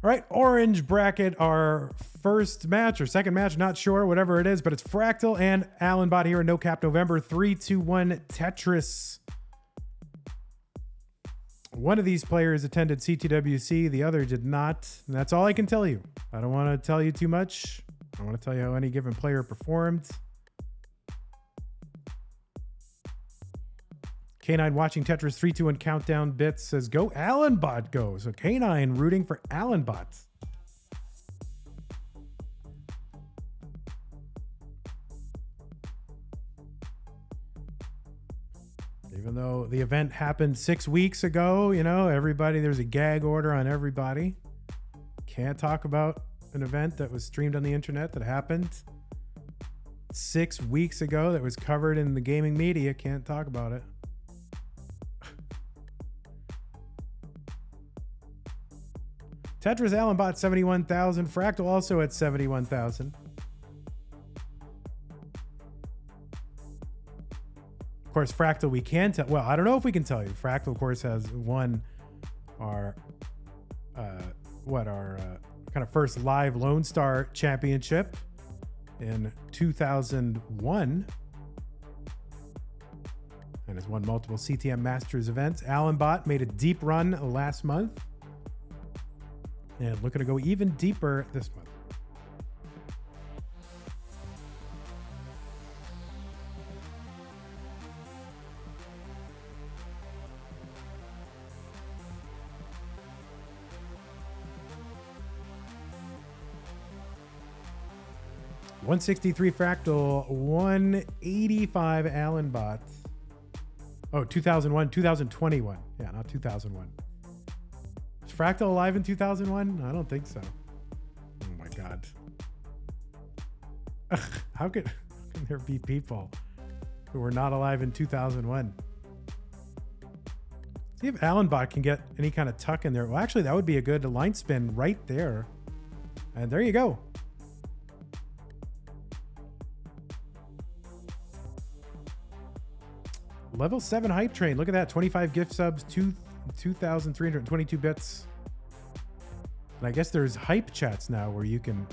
All right, orange bracket, our first match or second match, not sure, whatever it is, but it's Fractal and Allenbot here in No Cap November. 3-2-1 Tetris. One of these players attended CTWC, the other did not. And that's all I can tell you. I don't want to tell you too much. I want to tell you how any given player performed. K9 watching Tetris 3-2-1 countdown bits says, go Allenbot, go. So K9 rooting for Allenbot. Even though the event happened 6 weeks ago, you know, everybody, there's a gag order on everybody. Can't talk about an event that was streamed on the internet that happened 6 weeks ago that was covered in the gaming media. Can't talk about it. Tetris Allenbot 71,000. Fractal also at 71,000. Of course, Fractal we can tell. Well, I don't know if we can tell you. Fractal, of course, has won our kind of first live Lone Star Championship in 2001, and has won multiple CTM Masters events. Allenbot made a deep run last month. And looking to go even deeper this month. $163 Fractal, $185 Allenbot. Oh, 2001, 2021. Yeah, not 2001. Is Fractal alive in 2001? I don't think so. Oh my God. How can there be people who were not alive in 2001? See if Allenbot can get any kind of tuck in there. Well, actually, that would be a good line spin right there. And there you go. Level 7 hype train. Look at that. 25 gift subs, 2,322 bits. And I guess there's hype chats now where you can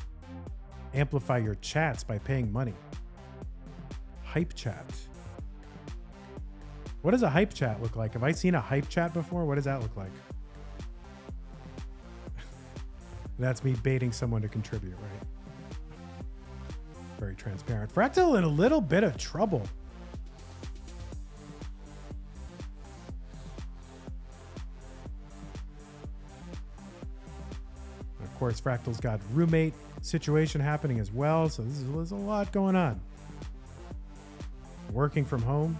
amplify your chats by paying money. Hype chat. What does a hype chat look like? Have I seen a hype chat before? What does that look like? That's me baiting someone to contribute, right? Very transparent. Fractal in a little bit of trouble. Of course, Fractal's got roommate situation happening as well, so there's a lot going on. Working from home.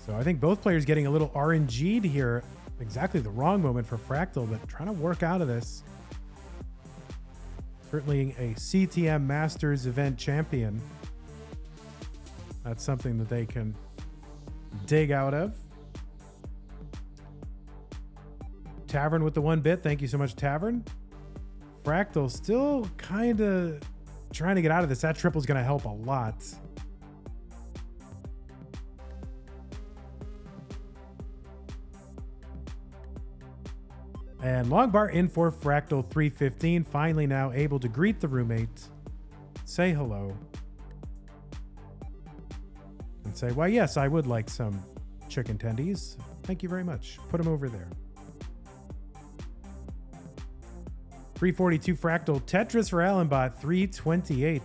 So I think both players getting a little RNG'd here. Exactly the wrong moment for Fractal, but trying to work out of this. Certainly a CTM Masters event champion. That's something that they can dig out of. Tavern with the 1 bit. Thank you so much, Tavern. Fractal still kind of trying to get out of this. That triple's going to help a lot. And long bar in for Fractal 315. Finally now able to greet the roommate, say hello, and say, why, yes, I would like some chicken tendies. Thank you very much. Put them over there. 342 Fractal. Tetris for Allenbot, 328.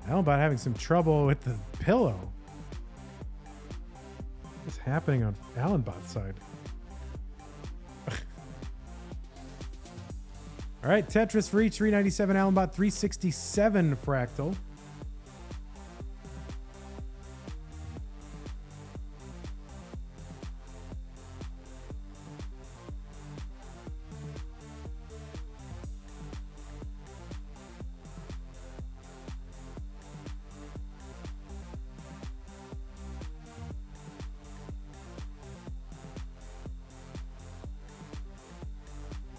Allenbot having some trouble with the pillow. What's happening on Allenbot's side? All right, Tetris for each, 397 Allenbot, 367 Fractal.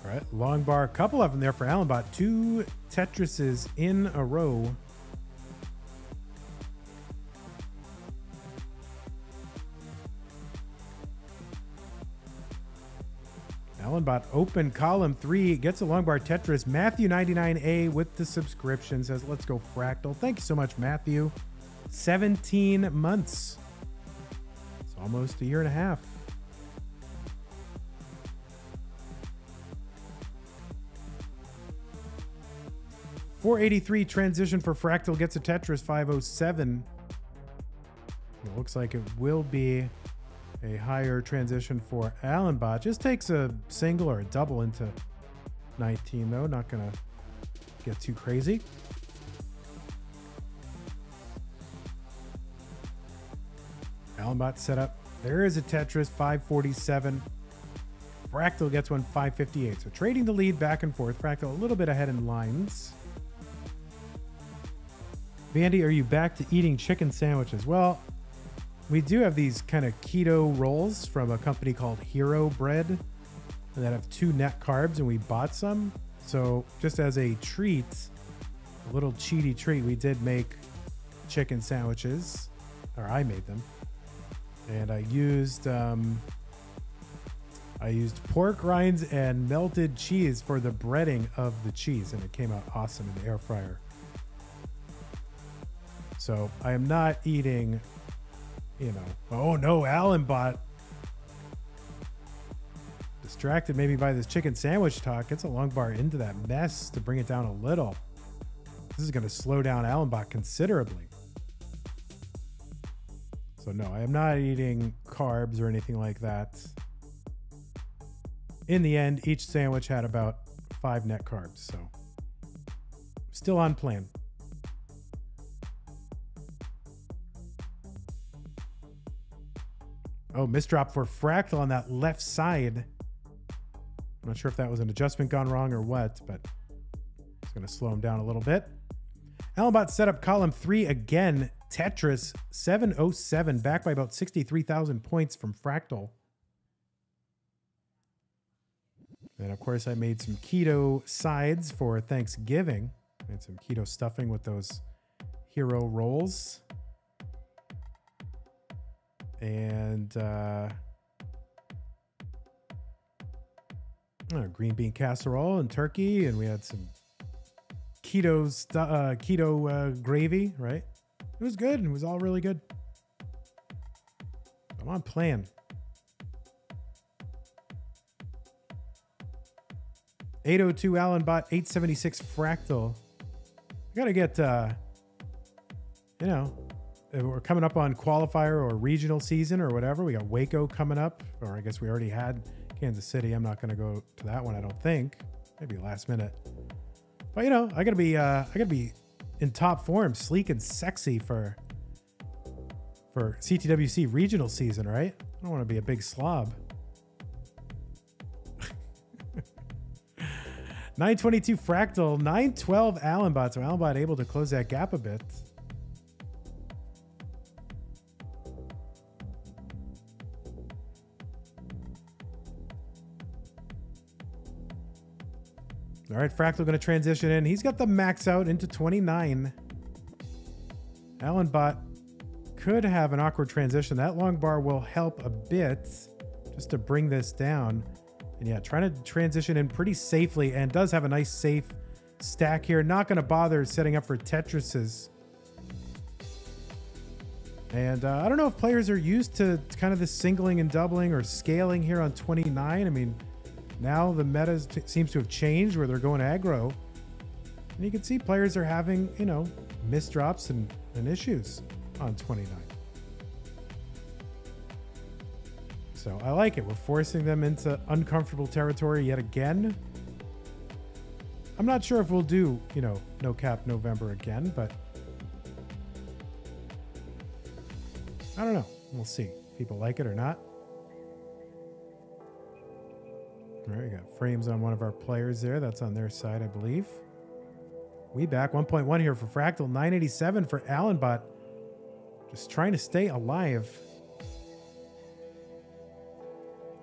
All right, long bar, a couple of them there for Allenbot. 2 Tetrises in a row. Allenbot open column 3, gets a long bar Tetris. Matthew 99A with the subscription says, let's go Fractal. Thank you so much, Matthew. 17 months. It's almost a year and a half. $483 transition for Fractal, gets a Tetris. 507. It looks like it will be a higher transition for Allenbot. Just takes a single or a double into 19 though. Not gonna get too crazy. Allenbot set up. There is a Tetris. 547. Fractal gets one. 558. So trading the lead back and forth. Fractal a little bit ahead in lines. Vandy, are you back to eating chicken sandwiches? Well, we do have these kind of keto rolls from a company called Hero Bread that have 2 net carbs, and we bought some. So just as a treat, a little cheaty treat, we did make chicken sandwiches, or I made them. And I used pork rinds and melted cheese for the breading of the cheese, and it came out awesome in the air fryer. So I am not eating, you know, oh no, Allenbot. Distracted maybe by this chicken sandwich talk. Gets a long bar into that mess to bring it down a little. This is going to slow down Allenbot considerably. So no, I am not eating carbs or anything like that. In the end, each sandwich had about 5 net carbs. So still on plan. Oh, misdrop for Fractal on that left side. I'm not sure if that was an adjustment gone wrong or what, but it's going to slow him down a little bit. Allenbot set up column 3 again. Tetris 707, back by about 63,000 points from Fractal. And of course, I made some keto sides for Thanksgiving. Made some keto stuffing with those hero rolls. And green bean casserole and turkey, and we had some keto gravy, right? It was good. It was all really good. I'm on plan. $802 Allenbot, $876 Fractal. I gotta get, you know, we're coming up on qualifier or regional season or whatever. We got Waco coming up, or I guess we already had Kansas City. I'm not going to go to that one, I don't think. Maybe last minute. But you know, I gotta be in top form, sleek and sexy for CTWC regional season, right? I don't want to be a big slob. 922 Fractal, 912 Allenbot. So Allenbot able to close that gap a bit. All right, Fractal going to transition in. He's got the max out into 29. Allenbot could have an awkward transition. That long bar will help a bit just to bring this down. And yeah, trying to transition in pretty safely, and does have a nice safe stack here. Not going to bother setting up for Tetrises. And I don't know if players are used to kind of the singling and doubling or scaling here on 29. I mean, now the meta seems to have changed where they're going aggro. And you can see players are having, you know, misdrops and issues on 29. So I like it. We're forcing them into uncomfortable territory yet again. I'm not sure if we'll do, you know, no cap November again, but I don't know. We'll see if people like it or not. All right, we got frames on one of our players there. That's on their side, I believe. We back 1.1 here for Fractal. 987 for Allenbot. Just trying to stay alive.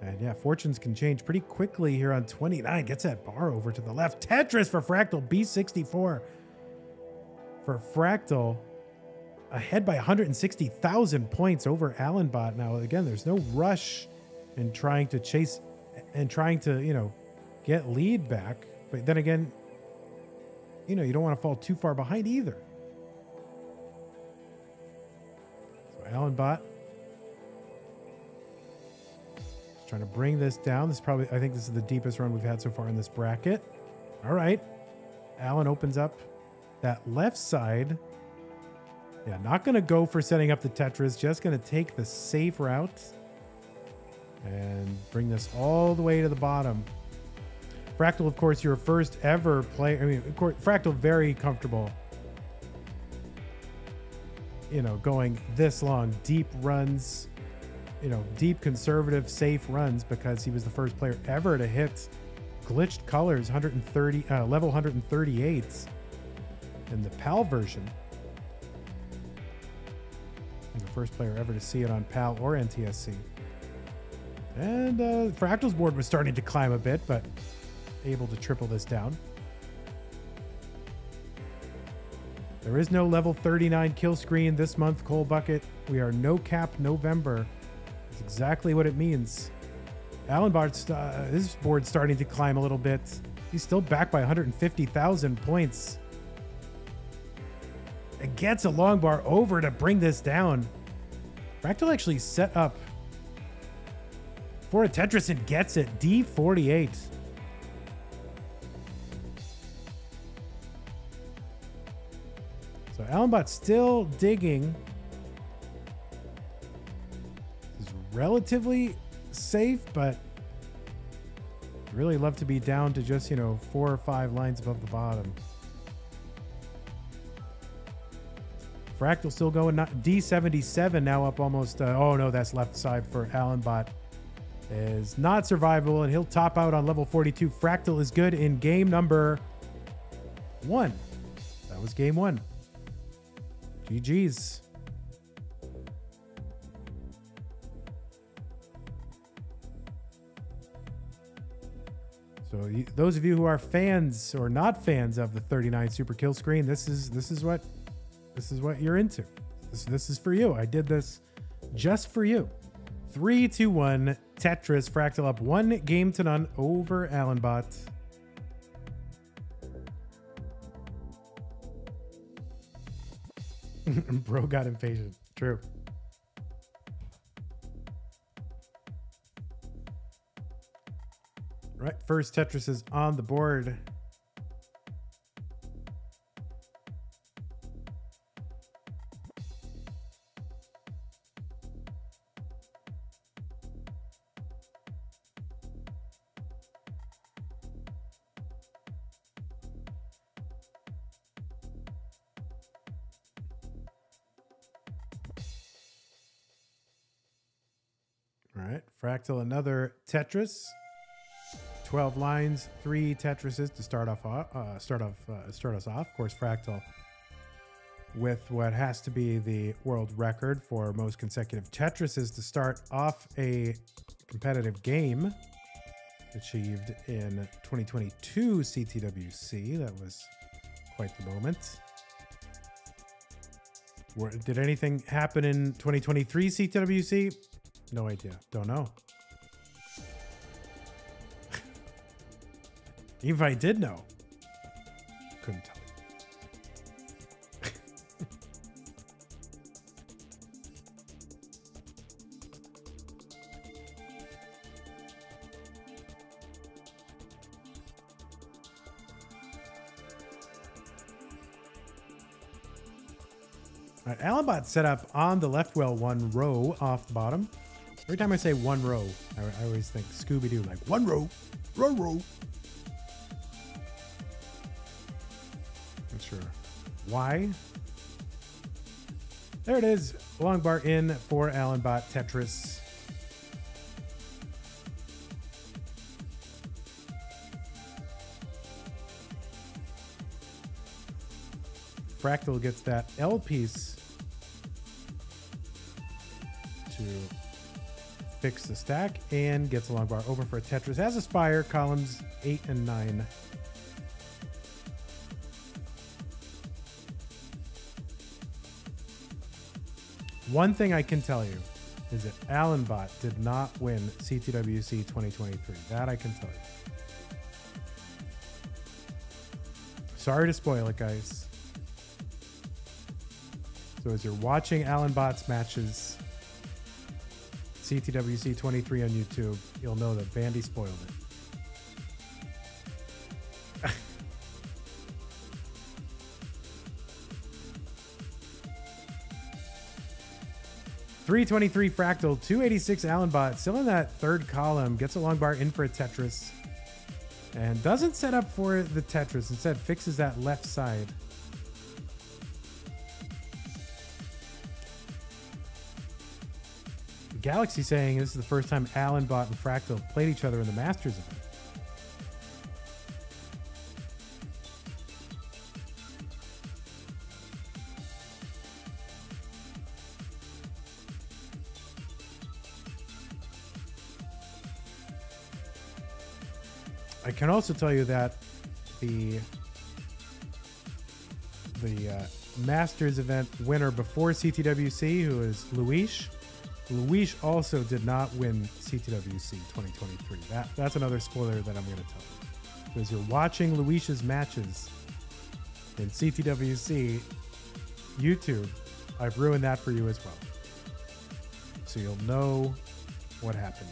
And yeah, fortunes can change pretty quickly here on 29. Gets that bar over to the left. Tetris for Fractal, B64 for Fractal. Ahead by 160,000 points over Allenbot. Now, again, there's no rush in trying to chase and trying to, you know, get lead back. But then again, you know, you don't want to fall too far behind either. So Allenbot is trying to bring this down. This is probably, I think this is the deepest run we've had so far in this bracket. All right. Allen opens up that left side. Yeah, not going to go for setting up the Tetris. Just going to take the safe route and bring this all the way to the bottom. Fractal, of course, your first ever player. I mean, of course, Fractal very comfortable, you know, going this long, deep runs, you know, deep, conservative, safe runs, because he was the first player ever to hit glitched colors, 130, level 138 in the PAL version. And the first player ever to see it on PAL or NTSC. And Fractal's board was starting to climb a bit, but able to triple this down. There is no level 39 kill screen this month, Coal Bucket. We are no cap November. That's exactly what it means. Allenbot's his board's starting to climb a little bit. He's still back by 150,000 points. It gets a long bar over to bring this down. Fractal actually set up for a Tetris and gets it. D48. So Allenbot still digging. This is relatively safe, but really love to be down to just, you know, 4 or 5 lines above the bottom. Fractal still going. D77 now up almost. Oh no, that's left side for Allenbot. Is not survivable, and he'll top out on level 42. Fractal is good in game number 1. That was game 1. GG's. So those of you who are fans or not fans of the 39 super kill screen, this is what you're into. This is for you. I did this just for you. 3-2-1 Tetris. Fractal up 1 game to none over Allenbot. Bro got impatient. True. Right, first Tetris is on the board. All right, Fractal, another Tetris. 12 lines, 3 Tetrises to start us off. Of course, Fractal with what has to be the world record for most consecutive Tetrises to start off a competitive game, achieved in 2022 CTWC. That was quite the moment. Did anything happen in 2023 CTWC? No idea. Don't know. Even if I did know, couldn't tell you. All right, Allenbot set up on the left well 1 row off the bottom. Every time I say 1 row, I always think Scooby-Doo, like 1 row, row. Not sure why. There it is. Long bar in for Allenbot Tetris. Fractal gets that L piece to fix the stack and gets a long bar open for a Tetris. Has a spire, columns 8 and 9. One thing I can tell you is that Allenbot did not win CTWC 2023. That I can tell you. Sorry to spoil it, guys. So as you're watching Allenbot's matches, CTWC 23 on YouTube, you'll know that Vandy spoiled it. 323 Fractal, 286 Allenbot, still in that third column, gets a long bar in for a Tetris, and doesn't set up for the Tetris, instead fixes that left side. Galaxy saying this is the first time Allenbot and Fractal have played each other in the Masters event. I can also tell you that the Masters event winner before CTWC, who is Luis also did not win CTWC 2023. That's another spoiler that I'm going to tell you. So as you're watching Luis's matches in CTWC YouTube, I've ruined that for you as well. So you'll know what happened.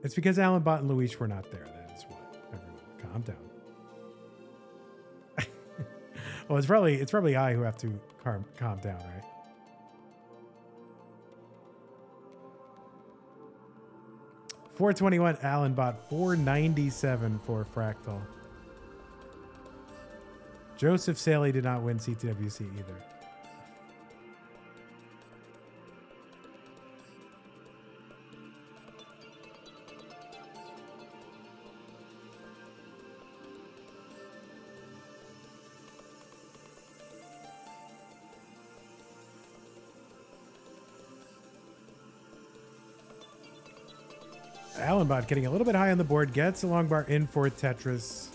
It's because Allenbot and Luis were not there. That's why. Everyone, calm down. Well, it's probably I who have to calm down, right? $421 Allenbot, $497 for Fractal. Joseph Saley did not win CTWC either. Allenbot getting a little bit high on the board, gets a long bar in for Tetris.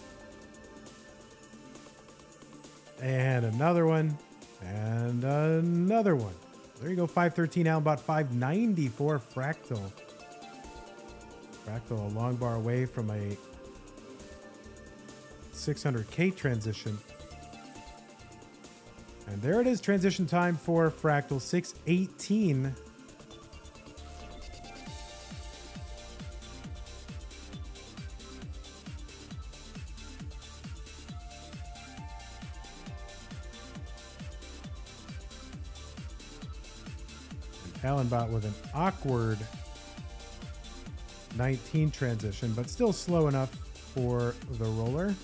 And another one. And another one. There you go, 513 Allenbot, 594 Fractal. Fractal a long bar away from a 600K transition. And there it is, transition time for Fractal, 618. Allenbot with an awkward 19 transition, but still slow enough for the roller. And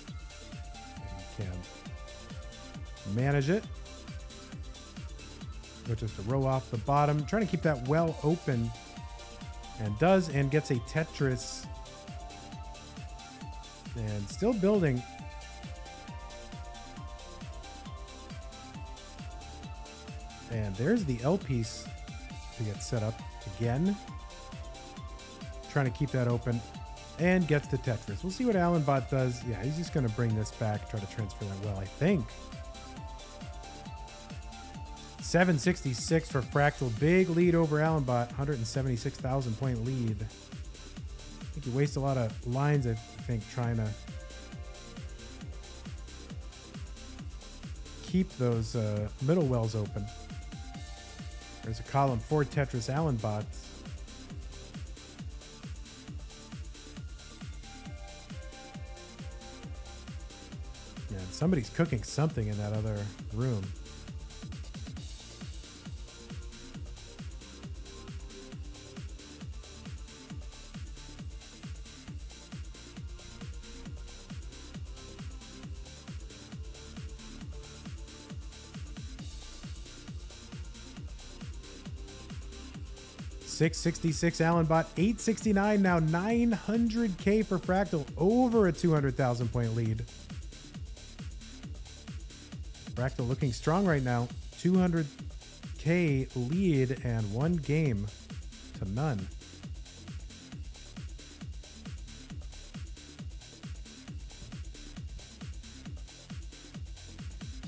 he can manage it, which is to row off the bottom, trying to keep that well open, and does, and gets a Tetris, and still building. And there's the L piece to get set up again. Trying to keep that open, and gets the Tetris. We'll see what Allenbot does. Yeah, he's just going to bring this back, try to transfer that well, I think. 766 for Fractal. Big lead over Allenbot. 176,000 point lead. I think he wastes a lot of lines, I think, trying to keep those middle wells open. There's a column for Tetris Allenbot. Yeah, somebody's cooking something in that other room. 666 Allenbot, 869 now, 900K for Fractal, over a 200,000 point lead. Fractal looking strong right now, 200K lead and 1 game to none.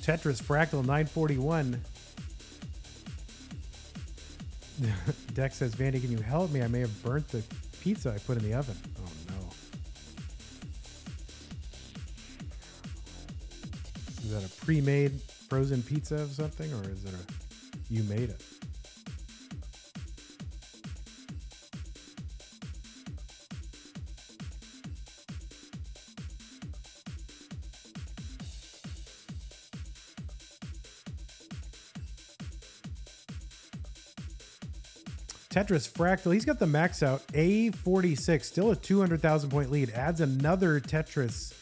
Tetris Fractal 941. Dex says, Vandy, can you help me? I may have burnt the pizza I put in the oven. Oh no. Is that a pre-made frozen pizza of something, or is it a you made it? Tetris Fractal, he's got the max out, A46, still a 200,000 point lead, adds another Tetris.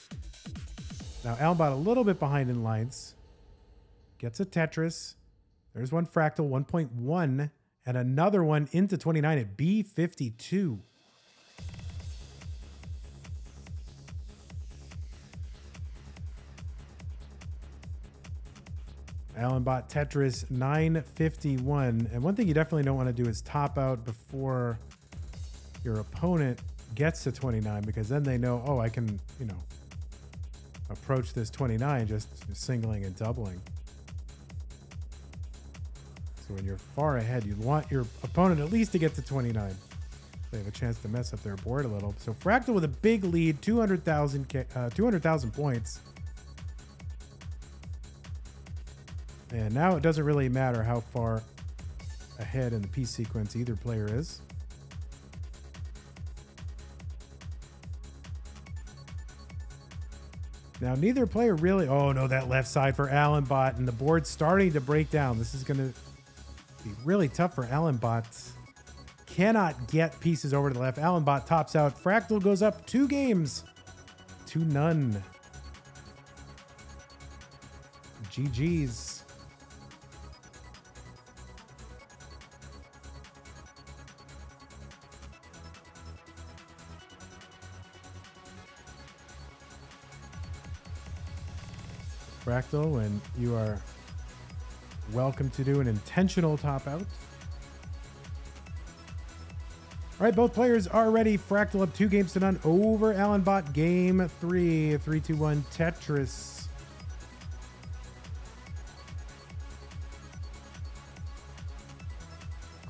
Now Allenbot a little bit behind in lines, gets a Tetris. There's one Fractal, 1.1, and another one into 29 at B52. Allenbot Tetris 951. And one thing you definitely don't want to do is top out before your opponent gets to 29, because then they know, oh, I can, you know, approach this 29 just singling and doubling. So when you're far ahead, you want your opponent at least to get to 29. They have a chance to mess up their board a little. So Fractal with a big lead, 200,000 points. And now it doesn't really matter how far ahead in the piece sequence either player is. Now neither player really, oh no, that left side for Allenbot, and the board's starting to break down. This is going to be really tough for Allenbot. Cannot get pieces over to the left. Allenbot tops out. Fractal goes up 2 games to none. GG's. Fractal, and you are welcome to do an intentional top out. All right, both players are ready. Fractal up 2 games to none over Allenbot. Game 3, 3-2-1 Tetris.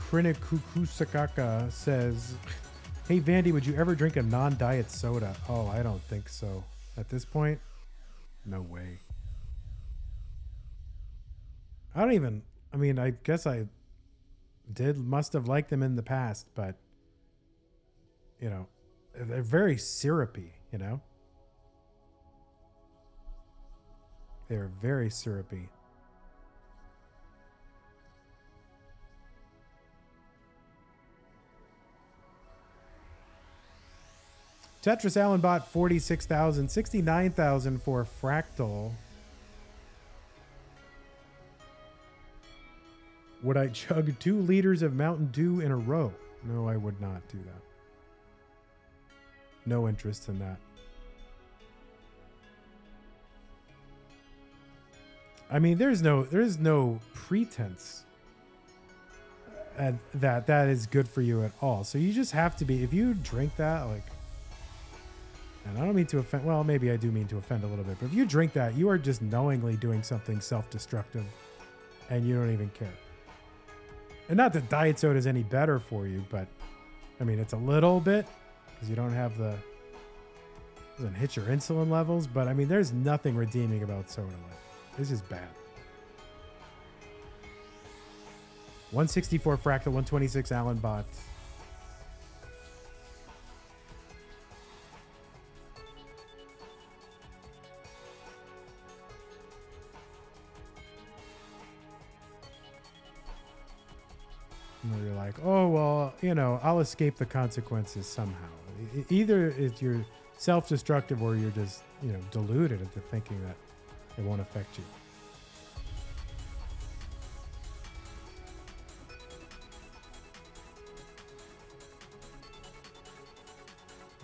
Krinikukusakaka says, hey Vandy, would you ever drink a non-diet soda? Oh, I don't think so. At this point, no way. I mean, I guess I must have liked them in the past, but, you know, they're very syrupy, you know? They're very syrupy. Tetris Allenbot, 46,000, 69,000 for Fractal. Would I chug 2 liters of Mountain Dew in a row? No, I would not do that. No interest in that. I mean, there's no pretense that is good for you at all. So you just have to be, if you drink that, like, and I don't mean to offend, well, maybe I do mean to offend a little bit, but if you drink that, you are just knowingly doing something self-destructive and you don't even care. And not that diet soda is any better for you, but I mean, it's a little bit because you don't have the, doesn't hit your insulin levels, but I mean, there's nothing redeeming about soda. It's just bad. 164 Fractal, 126 Allenbot. You're like, oh, well, you know, I'll escape the consequences somehow. Either it's you're self-destructive or you're just, you know, deluded into thinking that it won't affect you.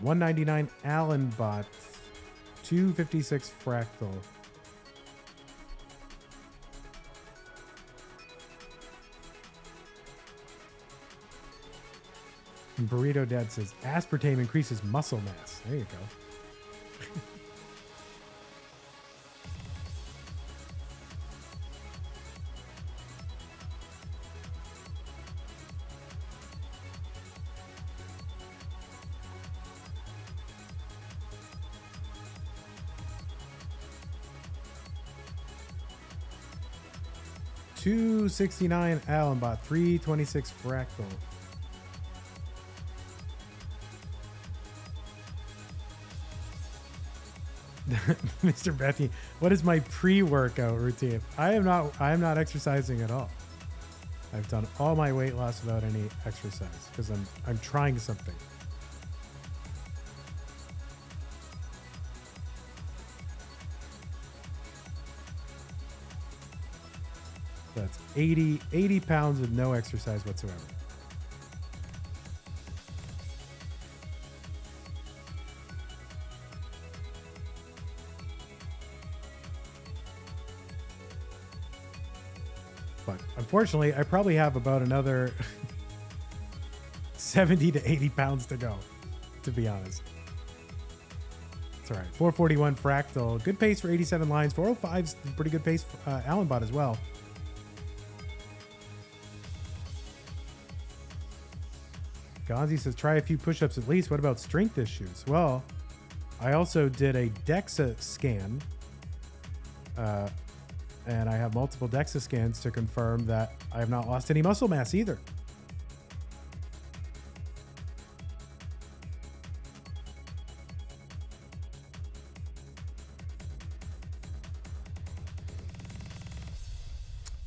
199 Allenbot. 256 Fractal. And Burrito Dad says aspartame increases muscle mass. There you go. $269 Allenbot, 326 Fractal. Mr. Betty, what is my pre-workout routine? I am not exercising at all. I've done all my weight loss without any exercise because I'm trying something. That's 80 pounds with no exercise whatsoever. But unfortunately, I probably have about another 70 to 80 pounds to go, to be honest. It's all right. 441 Fractal. Good pace for 87 lines. 405's pretty good pace for Allenbot as well. Gonzi says, try a few push-ups at least. What about strength issues? Well, I also did a DEXA scan. And I have multiple DEXA scans to confirm that I have not lost any muscle mass either.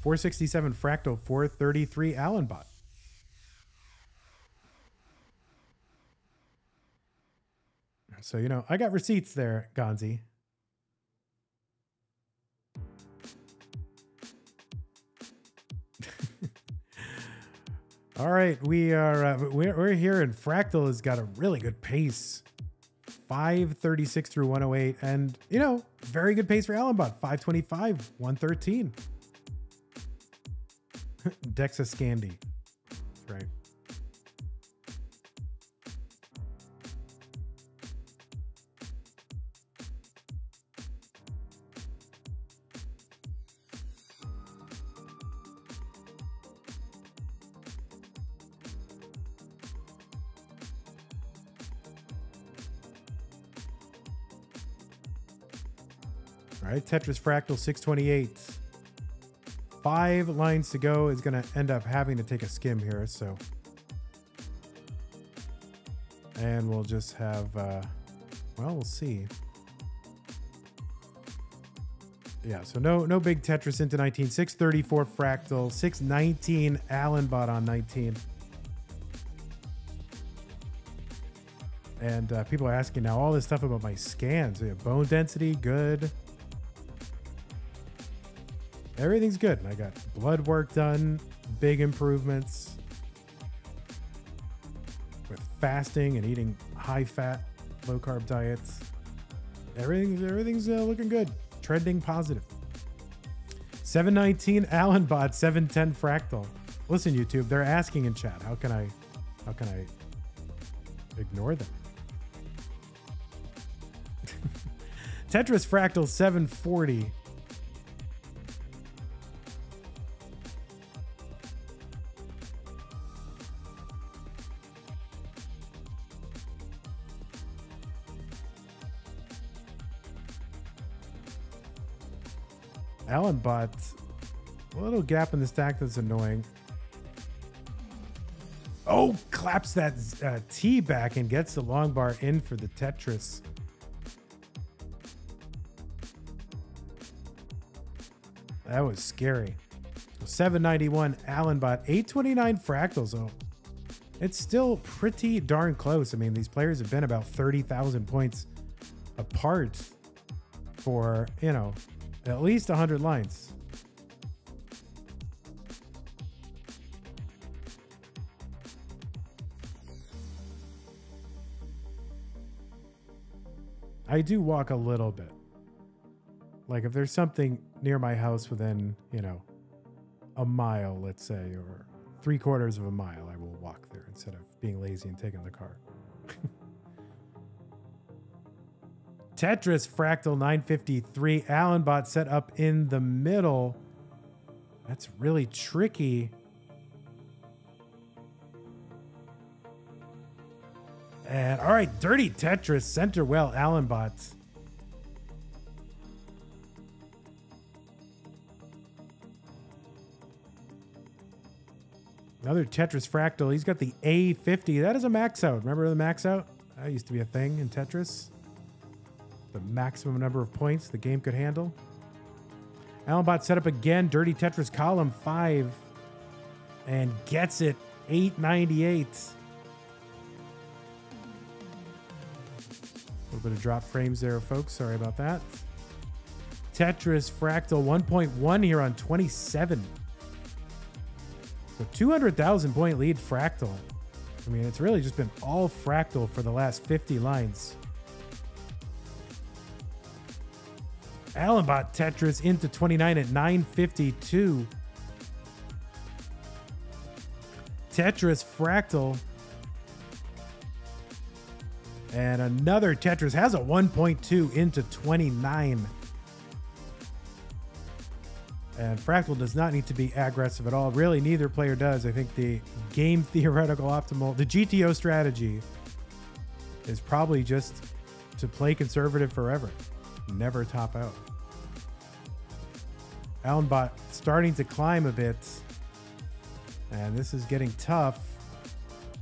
$467 Fractal, $433 Allenbot. So, you know, I got receipts there, Gonzi. All right, we're here, and Fractal has got a really good pace, 536 through 108, and you know, very good pace for Allenbot, 525, 113. Dexa Scandy, right? All right, Tetris Fractal 628. 5 lines to go is going to end up having to take a skim here, so. And we'll just have, well, we'll see. Yeah, so no big Tetris into 19. 634 Fractal, 619 Allenbot on 19. And people are asking now all this stuff about my scans. Yeah, bone density, good. Everything's good. I got blood work done, big improvements with fasting and eating high fat, low carb diets. Everything's looking good. Trending positive. 719 Allenbot, 710 Fractal. Listen, YouTube, they're asking in chat. How can I ignore them? Tetris Fractal 740. Allenbot, a little gap in the stack that's annoying. Oh, claps that T back and gets the long bar in for the Tetris. That was scary. 791 Allenbot, 829 Fractals. Oh, it's still pretty darn close. I mean, these players have been about 30,000 points apart for, you know, at least 100 lines. I do walk a little bit. Like if there's something near my house within, you know, a mile, let's say, or 3/4 of a mile, I will walk there instead of being lazy and taking the car. Tetris Fractal 953. Allenbot set up in the middle. That's really tricky. And all right, Dirty Tetris, center well, Allenbot. Another Tetris Fractal. He's got the A50. That is a max out. Remember the max out? That used to be a thing in Tetris. The maximum number of points the game could handle. Allenbot set up again. Dirty Tetris column 5. And gets it. 898. A little bit of drop frames there, folks. Sorry about that. Tetris Fractal 1.1 here on 27. So 200,000 point lead Fractal. I mean, it's really just been all Fractal for the last 50 lines. Allenbot Tetris into 29 at 952. Tetris Fractal. And another Tetris has a 1.2 into 29. And Fractal does not need to be aggressive at all. Really, neither player does. I think the game theoretical optimal, the GTO strategy is probably just to play conservative forever. Never top out. Allenbot starting to climb a bit. And this is getting tough.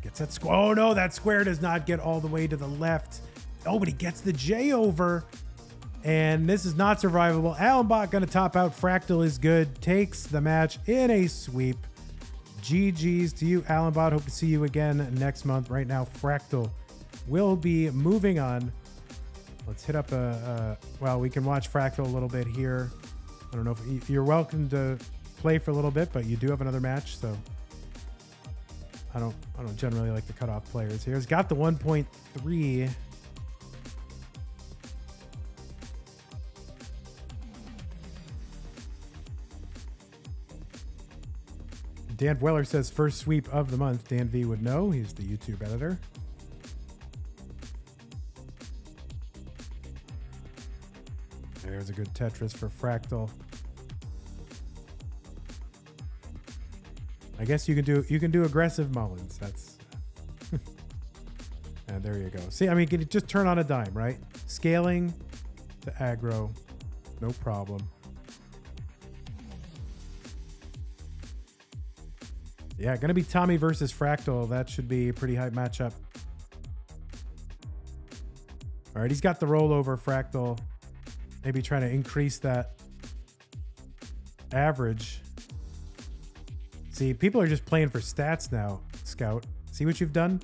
Gets that square. Oh no, that square does not get all the way to the left. Oh, but he gets the J over. And this is not survivable. Allenbot going to top out. Fractal is good. Takes the match in a sweep. GG's to you, Allenbot. Hope to see you again next month. Right now, Fractal will be moving on. Let's hit up well, we can watch Fractal a little bit here. I don't know if you're welcome to play for a little bit, but you do have another match, so I don't generally like to cut off players here. He's got the 1.3. Dan Weller says first sweep of the month. Dan V would know. He's the YouTube editor. There's a good Tetris for Fractal. I guess you can do aggressive Mullins. That's and there you go. See, I mean, you can just turn on a dime, right? Scaling to aggro, no problem. Yeah, gonna be Tommy versus Fractal. That should be a pretty hype matchup. All right, he's got the rollover, Fractal. Maybe trying to increase that average. See, people are just playing for stats now, Scout. See what you've done?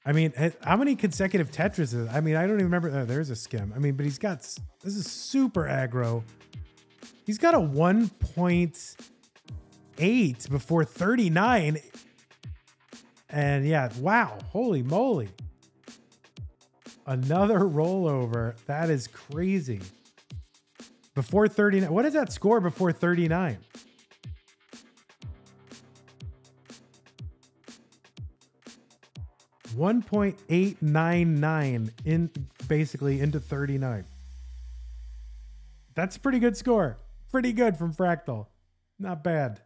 I mean, how many consecutive Tetrises? I mean, I don't even remember. Oh, there's a skim. I mean, but he's got, this is super aggro. He's got a 1.8 before 39. And yeah, wow, holy moly. Another rollover. That is crazy. Before 39. What is that score before 39? .899 in basically into 39. That's a pretty good score. Pretty good from Fractal. Not bad.